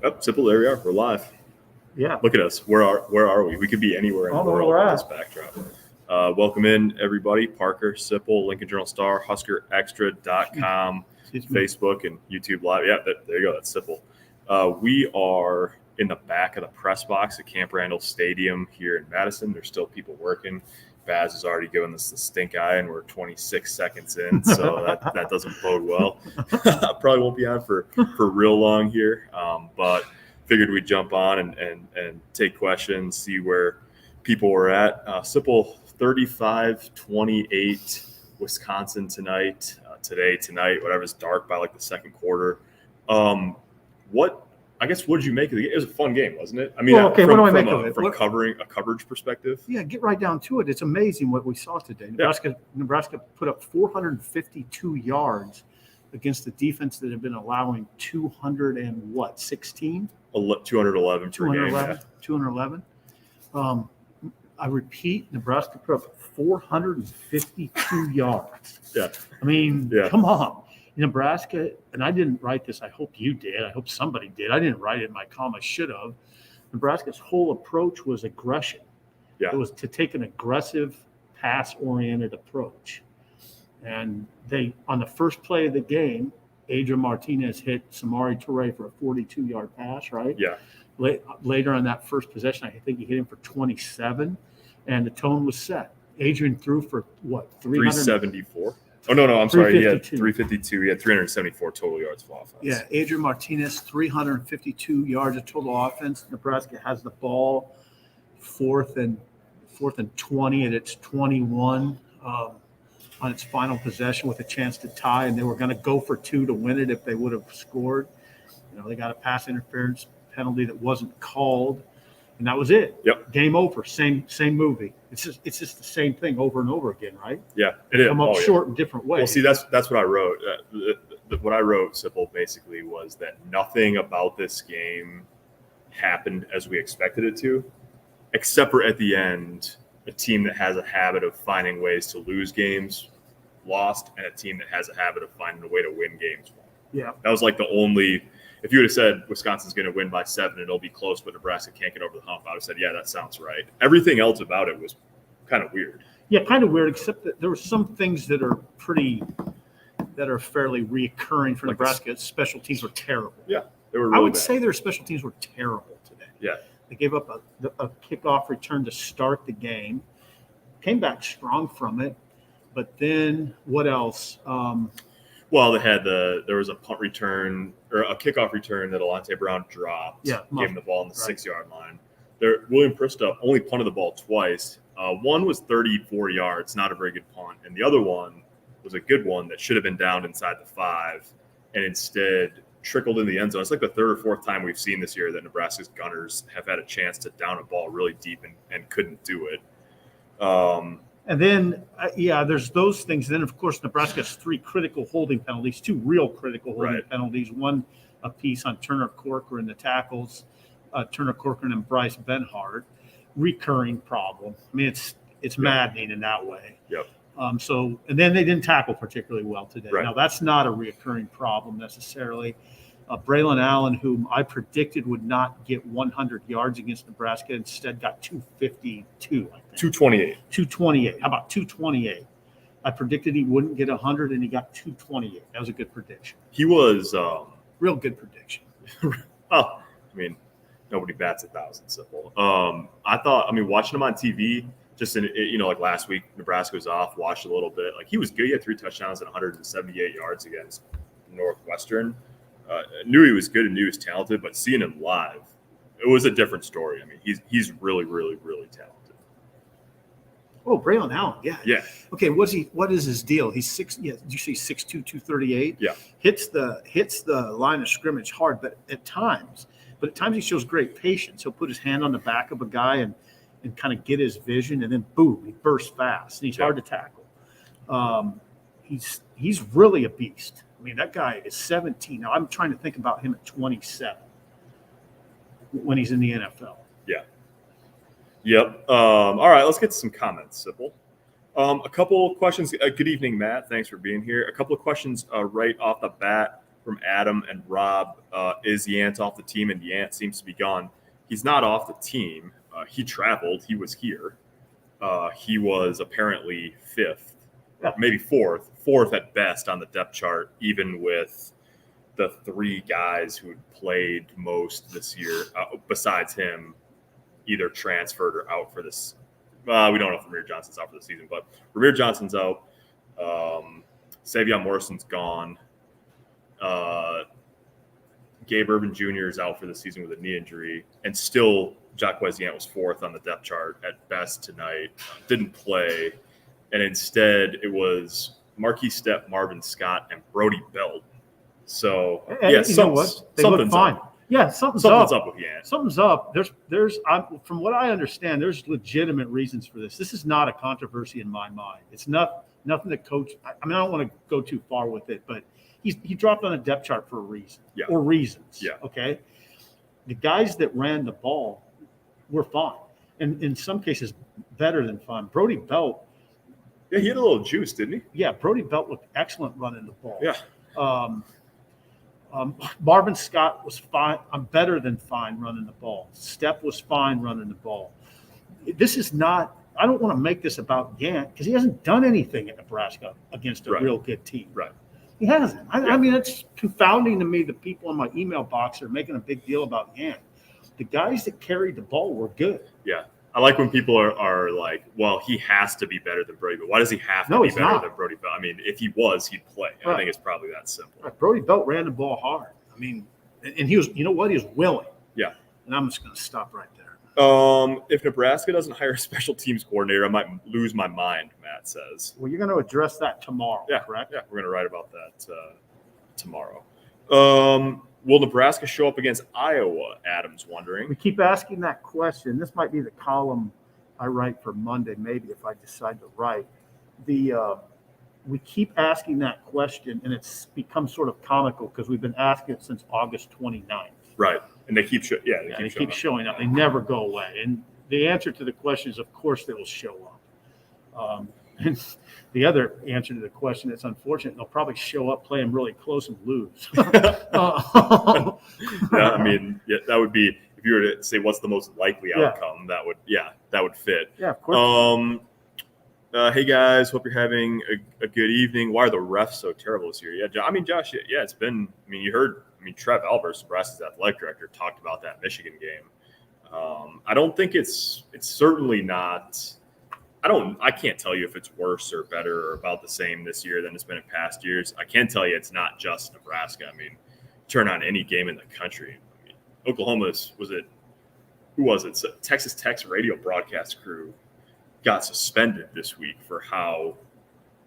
Oh, Sipple, there we are. We're live. Yeah. Look at us. Where are we? We could be anywhere in the world with this backdrop. Welcome in, everybody. Parker, Sipple, Lincoln Journal-Star, HuskerExtra.com, Facebook, and YouTube Live. Yeah, there you go. That's Sipple. We are in the back of the press box at Camp Randall Stadium here in Madison. There's still people working. Baz has already given us the stink eye, and we're 26 seconds in, so that doesn't bode well. Probably won't be on for real long here, but figured we'd jump on and take questions, see where people were at. Sipple 35-28 Wisconsin tonight, whatever. It's dark by like the second quarter. What did you make of the game? It was a fun game, wasn't it? I mean, what do I make of it? From covering a coverage perspective? Yeah, get right down to it. It's amazing what we saw today. Nebraska put up 452 yards against the defense that had been allowing 216? 211 per game. Yeah. 211. I repeat, Nebraska put up 452 yards. Yeah. I mean, come on. Nebraska, and I didn't write this. I hope you did. I hope somebody did. I didn't write it in my column. I should have. Nebraska's whole approach was aggression. Yeah. It was to take an aggressive, pass-oriented approach. And they, on the first play of the game, Adrian Martinez hit Samari Toure for a 42-yard pass, right? Yeah. Later on that first possession, I think he hit him for 27, and the tone was set. Adrian threw for, what, 374? Oh, no, I'm sorry. He had 352. He had 374 total yards of offense. Yeah, Adrian Martinez, 352 yards of total offense. Nebraska has the ball fourth and 20 at its 21 on its final possession with a chance to tie, and they were going to go for two to win it if they would have scored. They got a pass interference penalty that wasn't called, and that was it. Yep. Game over. Same movie. It's just the same thing over and over again, right? Yeah, it is. Come up short in different ways. Well, see, that's what I wrote. What I wrote, Sipple, basically was that nothing about this game happened as we expected it to, except for at the end, a team that has a habit of finding ways to lose games lost, and a team that has a habit of finding a way to win games won. Yeah. That was like the only. If you would have said Wisconsin's going to win by 7 and it'll be close, but Nebraska can't get over the hump, I would have said, yeah, that sounds right. Everything else about it was kind of weird. Yeah, kind of weird, except that there were some things that are fairly reoccurring for Nebraska. Special teams were terrible. Yeah, they were really I would bad. say their special teams were terrible today. Yeah. They gave up a kickoff return to start the game, came back strong from it, but then what else? Well, there was a punt return or a kickoff return that Alante Brown dropped. Yeah, gave him the ball on the 6-yard line. William Prista only punted the ball twice. One was 34 yards, not a very good punt, and the other one was a good one that should have been down inside the 5, and instead trickled in the end zone. It's like the third or fourth time we've seen this year that Nebraska's gunners have had a chance to down a ball really deep and couldn't do it. And then, there's those things. Then, of course, Nebraska has 3 critical holding penalties, 2 real critical holding penalties, one apiece on Turner Corcoran in the tackles, Turner Corcoran and Bryce Benhart. Recurring problem. I mean, it's maddening in that way. Yep. And then they didn't tackle particularly well today. Right. Now, that's not a reoccurring problem necessarily. Braylon Allen, whom I predicted would not get 100 yards against Nebraska, instead got 252, I think. 228. How about 228? I predicted he wouldn't get 100, and he got 228. That was a good prediction. He was real good prediction. Well, I mean, nobody bats 1,000, Simple. Watching him on TV, just like last week, Nebraska was off. Watched a little bit. Like, he was good. He had 3 touchdowns and 178 yards against Northwestern. Knew he was good and knew he was talented, but seeing him live, it was a different story. I mean, he's really, really, really talented. Oh, Braylon Allen, yeah. Yeah. Okay, what is his deal? He's 6. Yeah, did you say 6'2", 238? Yeah. Hits the line of scrimmage hard, but at times he shows great patience. He'll put his hand on the back of a guy and kind of get his vision, and then boom, he bursts fast, and he's hard to tackle. He's really a beast. I mean, that guy is 17. Now, I'm trying to think about him at 27 when he's in the NFL. Yeah. Yep. All right, let's get to some comments, Sipple. A couple questions. Good evening, Matt. Thanks for being here. A couple of questions right off the bat. from Adam and Rob. Is Yant off the team? And Yant seems to be gone. He's not off the team. He traveled. He was here. He was apparently fifth, maybe fourth at best on the depth chart, even with the three guys who played most this year, besides him, either transferred or out for this. We don't know if Ramir Johnson's out for the season, but Ramir Johnson's out. Savion Morrison's gone. Gabe Urban Jr. is out for the season with a knee injury, and still Jacquez Yant was fourth on the depth chart at best tonight. Didn't play, and instead it was Marquise Stepp, Marvin Scott, and Brody Belt. So They look fine. Up. Yeah, something's up with Yant. Something's up. There's from what I understand, there's legitimate reasons for this. This is not a controversy in my mind. It's nothing that coach. I mean, I don't want to go too far with it, but he dropped on a depth chart for a reason or reasons. Yeah. Okay. The guys that ran the ball were fine, and in some cases better than fine. Brody Belt. Yeah, he had a little juice, didn't he? Yeah, Brody Belt looked excellent running the ball. Yeah. Marvin Scott was fine. I'm better than fine running the ball. Stepp was fine running the ball. This is not. I don't want to make this about Yant because he hasn't done anything at Nebraska against a real good team. Right. He hasn't. I mean, it's confounding to me. The people in my email box are making a big deal about Yant. The guys that carried the ball were good. Yeah. I like when people are like, well, he has to be better than Brody, but why does he have to be better than Brody Belt? I mean, if he was, he'd play. I think it's probably that simple. Right. Brody Belt ran the ball hard. I mean, and he was, you know what? He was willing. Yeah. And I'm just going to stop right there. If Nebraska doesn't hire a special teams coordinator, I might lose my mind, Matt says. Well, you're going to address that tomorrow, correct? Yeah, we're going to write about that tomorrow. Will Nebraska show up against Iowa? Adam's wondering. We keep asking that question. This might be the column I write for Monday, maybe if I decide to write. We keep asking that question, and it's become sort of comical because we've been asking it since August 29th. Right, and they keep showing up. They never go away. And the answer to the question is, of course, they will show up. And the other answer to the question that's unfortunate, they'll probably show up, play them really close, and lose. I mean, that would be, if you were to say what's the most likely outcome, that would fit. Yeah, of course. Hey guys, hope you're having a good evening. Why are the refs so terrible this year? Yeah, I mean, Josh, it's been. I mean, you heard. I mean, Trev Albers, Nebraska's athletic director, talked about that Michigan game. I don't think it's certainly not. I can't tell you if it's worse or better or about the same this year than it's been in past years. I can tell you it's not just Nebraska. I mean, turn on any game in the country. I mean, Oklahoma's who was it? So Texas Tech's radio broadcast crew got suspended this week for how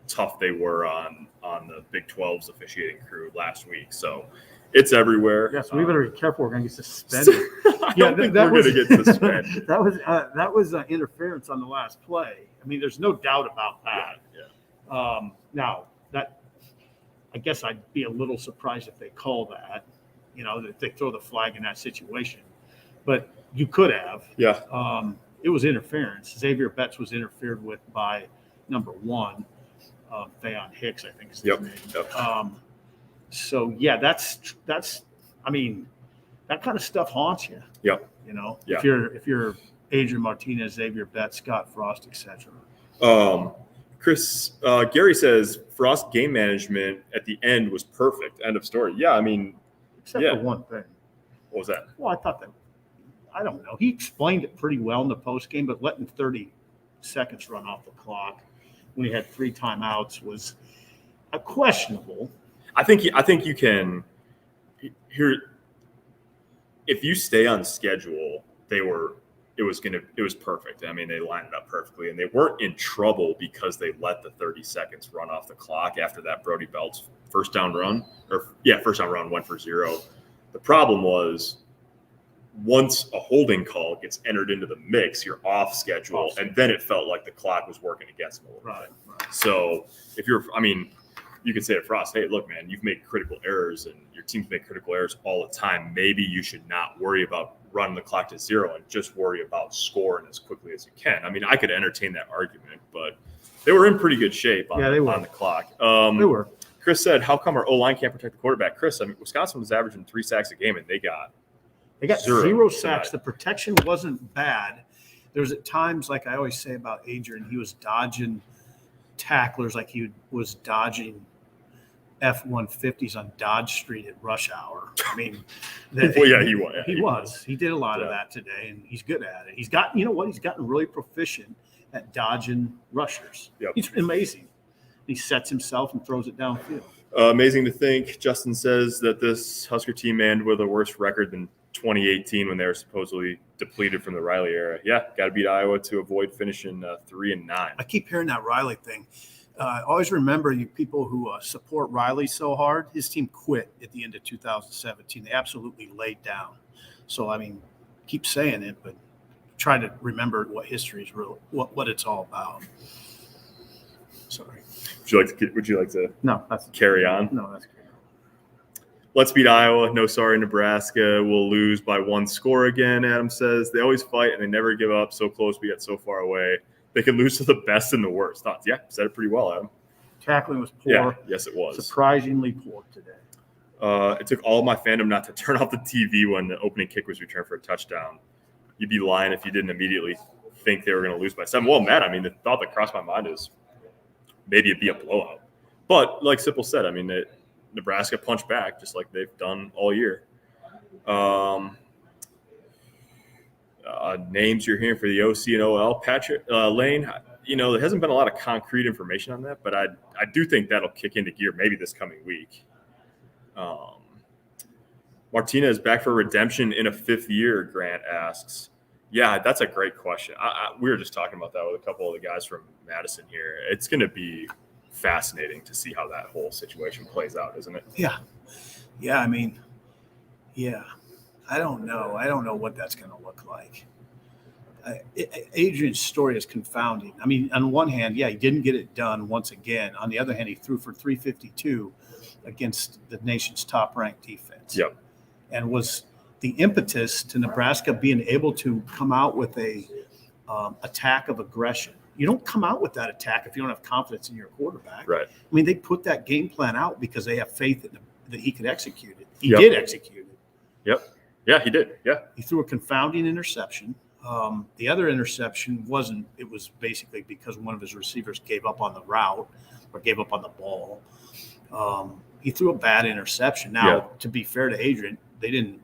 tough they were on the Big 12's officiating crew last week. So it's everywhere. Yes, we better be careful. We're going to get suspended. I don't think we're going to get suspended. That was interference on the last play. I mean, there's no doubt about that. Yeah. Now, that I guess I'd be a little surprised if they call that, that they throw the flag in that situation. But you could have. Yeah. It was interference. Xavier Betts was interfered with by number 1, Theon Hicks, I think is his name. Yep. So yeah, that's. I mean, that kind of stuff haunts you. Yep. If you're Adrian Martinez, Xavier Betts, Scott Frost, etc. Chris Gary says Frost game management at the end was perfect. End of story. Yeah, I mean, except for one thing. What was that? Well, I thought that. I don't know. He explained it pretty well in the post game, but letting 30 seconds run off the clock when he had 3 timeouts was questionable. I think you can here. If you stay on schedule, it was perfect. I mean, they lined it up perfectly, and they weren't in trouble because they let the 30 seconds run off the clock after that Brody Belt's first down run went for 0. The problem was once a holding call gets entered into the mix, you're off schedule, and then it felt like the clock was working against them a little bit. Right. So you could say to Frost, hey, look, man, you've made critical errors and your teams make critical errors all the time. Maybe you should not worry about running the clock to 0 and just worry about scoring as quickly as you can. I mean, I could entertain that argument, but they were in pretty good shape on the clock. They were. Chris said, how come our O-line can't protect the quarterback? Chris, I mean, Wisconsin was averaging 3 sacks a game, and they got zero sacks. tonight. The protection wasn't bad. There's at times, like I always say about Adrian, he was dodging tacklers like he was dodging F-150s on Dodge Street at rush hour. I mean, he was. Yeah, he was. He did a lot of that today, and he's good at it. He's got, you know what? He's gotten really proficient at dodging rushers. Yep. He's amazing. He sets himself and throws it downfield. Amazing to think. Justin says that this Husker team ended with a worse record than 2018 when they were supposedly depleted from the Riley era. Yeah, got to beat Iowa to avoid finishing 3-9. I keep hearing that Riley thing. Always remember, you people who support Riley so hard, his team quit at the end of 2017. They absolutely laid down. So, I mean, keep saying it, but try to remember what history is real, what it's all about. Sorry. Would you like to No, that's carry on? No, that's great. Let's beat Iowa. No, sorry, Nebraska. We'll lose by 1 score again, Adam says. They always fight and they never give up. So close, we get so far away. They can lose to the best and the worst. Thoughts? Yeah, said it pretty well, Adam. Tackling was poor. Yeah, yes, it was. Surprisingly poor today. It took all of my fandom not to turn off the TV when the opening kick was returned for a touchdown. You'd be lying if you didn't immediately think they were going to lose by 7. Well, Matt, I mean, the thought that crossed my mind is maybe it'd be a blowout. But like Sipple said, I mean, Nebraska punched back just like they've done all year. Names you're hearing for the OC and OL. Patrick Lane, you know, there hasn't been a lot of concrete information on that, but I do think that'll kick into gear maybe this coming week. Martinez back for redemption in a 5th year, Grant asks. Yeah, that's a great question. We were just talking about that with a couple of the guys from Madison here. It's going to be fascinating to see how that whole situation plays out, isn't it? Yeah. Yeah, I mean, yeah. I don't know. I don't know what that's going to look like. Adrian's story is confounding. I mean, on one hand, yeah, he didn't get it done once again. On the other hand, he threw for 352 against the nation's top-ranked defense. Yep. And was the impetus to Nebraska being able to come out with a attack of aggression. You don't come out with that attack if you don't have confidence in your quarterback. Right. I mean, they put that game plan out because they have faith that he could execute it. He did execute it. Yep. Yeah, he did. Yeah. He threw a confounding interception. The other interception wasn't. It was basically because one of his receivers gave up on the route or gave up on the ball. He threw a bad interception. Now, to be fair to Adrian,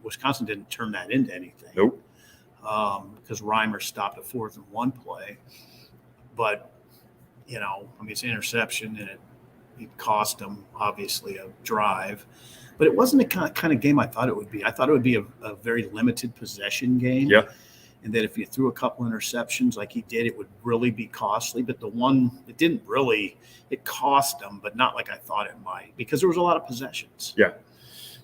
Wisconsin didn't turn that into anything. Nope. Because Reimer stopped a 4th and 1 play. But, you know, I mean, it's an interception and it cost them, obviously, a drive. But it wasn't the kind of game I thought it would be. I thought it would be a very limited possession game. Yeah. And that if you threw a couple interceptions like he did, it would really be costly. But the one, it didn't really, it cost them, but not like I thought it might because there was a lot of possessions. Yeah.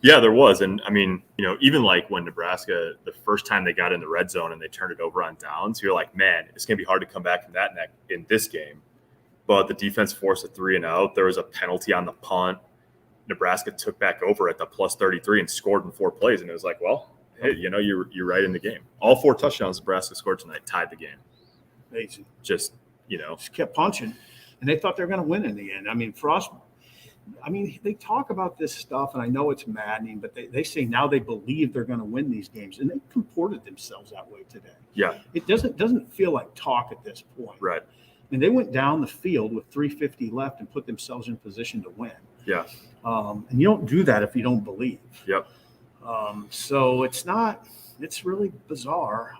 Yeah, there was. And, I mean, you know, even like when Nebraska, the first time they got in the red zone and they turned it over on downs, you're like, man, it's going to be hard to come back from that in this game. But the defense forced a 3-and-out. There was a penalty on the punt. Nebraska took back over at the plus 33 and scored in 4 plays. And it was like, well, hey, you know, you're right in the game. All 4 touchdowns Nebraska scored tonight tied the game. Amazing. Just, you know. Just kept punching. And they thought they were going to win in the end. I mean, Frost, they talk about this stuff, and I know it's maddening, but they say now they believe they're going to win these games. And they comported themselves that way today. Yeah. It doesn't feel like talk at this point. Right. And they went down the field with 3:50 left and put themselves in position to win. Yeah. And you don't do that if you don't believe. Yep. So it's really bizarre.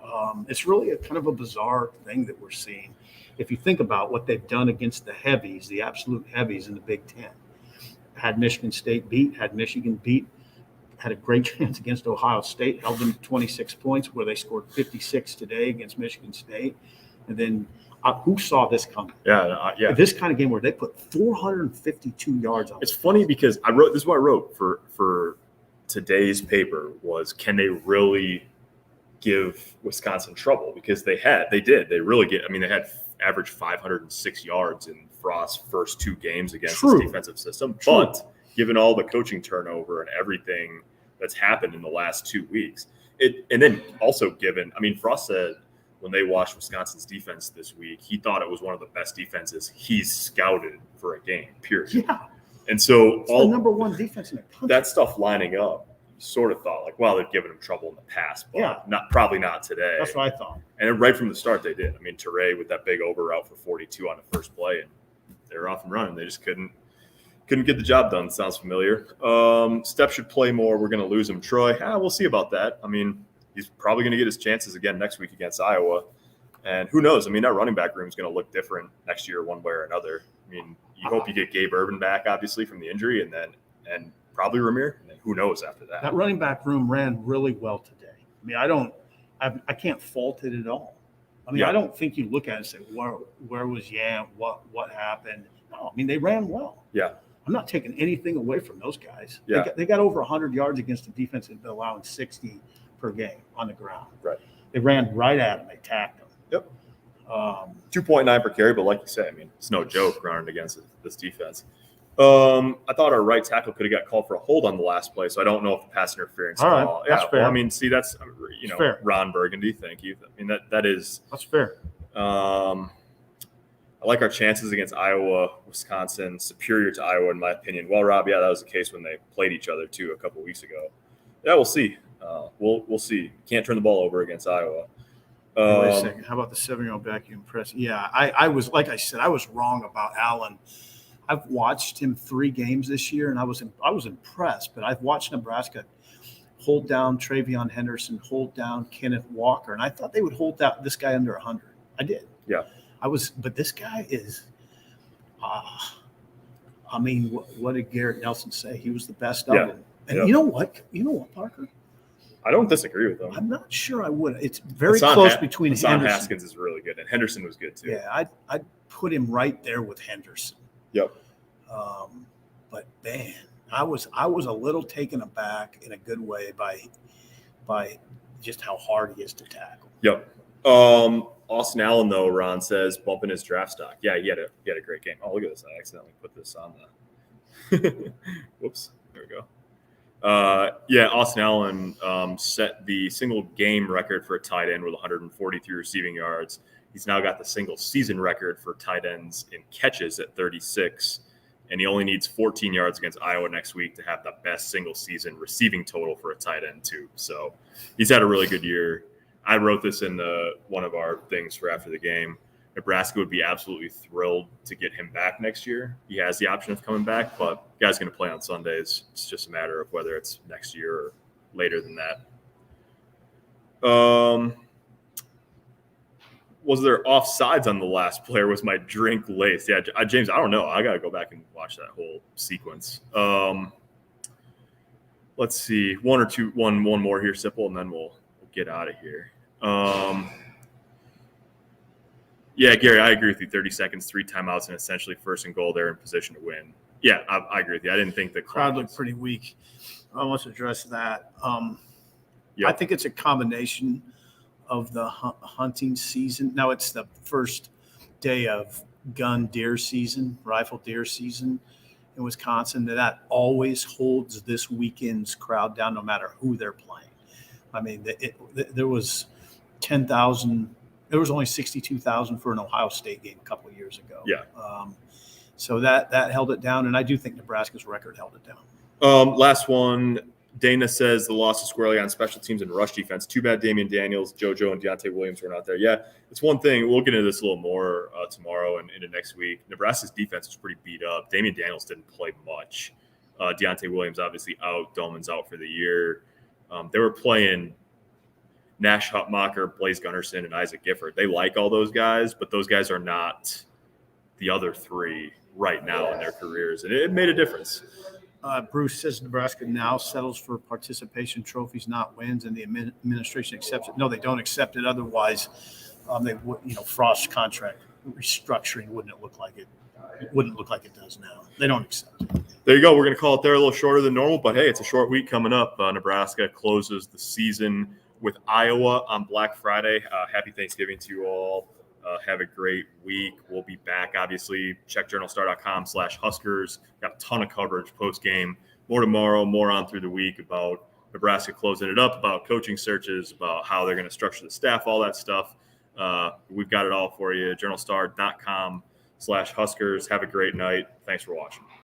It's really a kind of a bizarre thing that we're seeing. If you think about what they've done against the heavies, the absolute heavies in the Big Ten, had Michigan State beat, had Michigan beat, had a great chance against Ohio State, held them to 26 points where they scored 56 today against Michigan State. And then who saw this coming? Yeah. This kind of game where they put 452 yards on. It's funny because this is what I wrote for today's paper was, can they really give Wisconsin trouble? Because they did. They really they had average 506 yards in Frost's first 2 games against this defensive system. True. But given all the coaching turnover and everything that's happened in the last 2 weeks, and then also Frost said when they watched Wisconsin's defense this week, he thought it was one of the best defenses he's scouted for a game, period. Yeah. And so it's the number one defense in the country. That stuff lining up, you sort of thought like, well, they've given him trouble in the past, but probably not today. That's what I thought. And right from the start, they did. I mean, Teray with that big over route for 42 on the first play, and they were off and running. They just couldn't get the job done. Sounds familiar. Steph should play more. We're going to lose him. Troy, we'll see about that. I mean, he's probably going to get his chances again next week against Iowa. And who knows? I mean, our running back room is going to look different next year one way or another. I mean, you hope you get Gabe Ervin back, obviously, from the injury, and probably Ramir. And then who knows after that? That running back room ran really well today. I mean, I can't fault it at all. I mean, I don't think you look at it and say, where was Yam? What happened? No, I mean, they ran well. Yeah. I'm not taking anything away from those guys. Yeah. They got over 100 yards against a defense that's been allowing 60 per game on the ground. Right. They ran right at them. They tacked them. Yep. 2.9 per carry, but like you say, I mean, it's no joke running against this defense. I thought our right tackle could have got called for a hold on the last play, so I don't know if the pass interference. All right, that's fair. Well, I mean, see, that's fair. Ron Burgundy. Thank you. I mean, that's fair. I like our chances against Iowa, Wisconsin, superior to Iowa in my opinion. Well, Rob, that was the case when they played each other too a couple of weeks ago. Yeah, we'll see. We'll see. Can't turn the ball over against Iowa. Wait a second. How about the 7-year-old back? You impressed? Yeah, I was, like I said, I was wrong about Allen. I've watched him 3 games this year, and I was impressed. But I've watched Nebraska hold down Travion Henderson, hold down Kenneth Walker, and I thought they would hold down this guy under 100. I did. Yeah. But this guy is. I mean, what did Garrett Nelson say? He was the best of them. And you know what? Parker? I don't disagree with them. I'm not sure I would. It's very close between Hassan Henderson. Haskins is really good, and Henderson was good too. Yeah, I'd put him right there with Henderson. Yep. But man, I was a little taken aback in a good way by just how hard he is to tackle. Yep. Austin Allen, though, Ron says, bumping his draft stock. Yeah, he had a great game. Oh, look at this. I accidentally put this on the – whoops. There we go. Austin Allen set the single game record for a tight end with 143 receiving yards. He's now got the single season record for tight ends in catches at 36, and he only needs 14 yards against Iowa next week to have the best single season receiving total for a tight end too. So he's had a really good year. I wrote this in one of our things for after the game. Nebraska would be absolutely thrilled to get him back next year. He has the option of coming back, but the guy's going to play on Sundays. It's just a matter of whether it's next year or later than that. Was there offsides on the last play, or was my drink laced? Yeah, James, I don't know. I got to go back and watch that whole sequence. Let's see. One more here, Sipple, and then we'll get out of here. Yeah, Gary, I agree with you. 30 seconds, 3 timeouts, and essentially first and goal. They're in position to win. Yeah, I agree with you. I didn't think the crowd looked pretty weak. I want to address that. I think it's a combination of the hunting season. Now it's the first day of gun deer season, rifle deer season in Wisconsin. That always holds this weekend's crowd down, no matter who they're playing. I mean, there was 10,000. There was only 62,000 for an Ohio State game a couple of years ago. Yeah. So that held it down, and I do think Nebraska's record held it down. Last one. Dana says the loss is squarely on special teams and rush defense. Too bad Damian Daniels, JoJo, and Deontay Williams were not there. Yeah, it's one thing. We'll get into this a little more tomorrow and into next week. Nebraska's defense was pretty beat up. Damian Daniels didn't play much. Deontay Williams obviously out. Dolman's out for the year. They were playing Nash Hutmacher, Blaise Gunnarsson, and Isaac Gifford. They like all those guys, but those guys are not the other 3 right now in their careers, and it made a difference. Bruce says Nebraska now settles for participation trophies, not wins, and the administration accepts it. No, they don't accept it. Otherwise, they would. Frost's contract restructuring wouldn't look like it. It wouldn't look like it does now. They don't accept it. There you go. We're going to call it there a little shorter than normal, but hey, it's a short week coming up. Nebraska closes the season with Iowa on Black Friday. Happy Thanksgiving to you all. Have a great week. We'll be back, obviously. Check journalstar.com/Huskers. Got a ton of coverage post-game. More tomorrow, more on through the week about Nebraska closing it up, about coaching searches, about how they're going to structure the staff, all that stuff. We've got it all for you. journalstar.com/Huskers. Have a great night. Thanks for watching.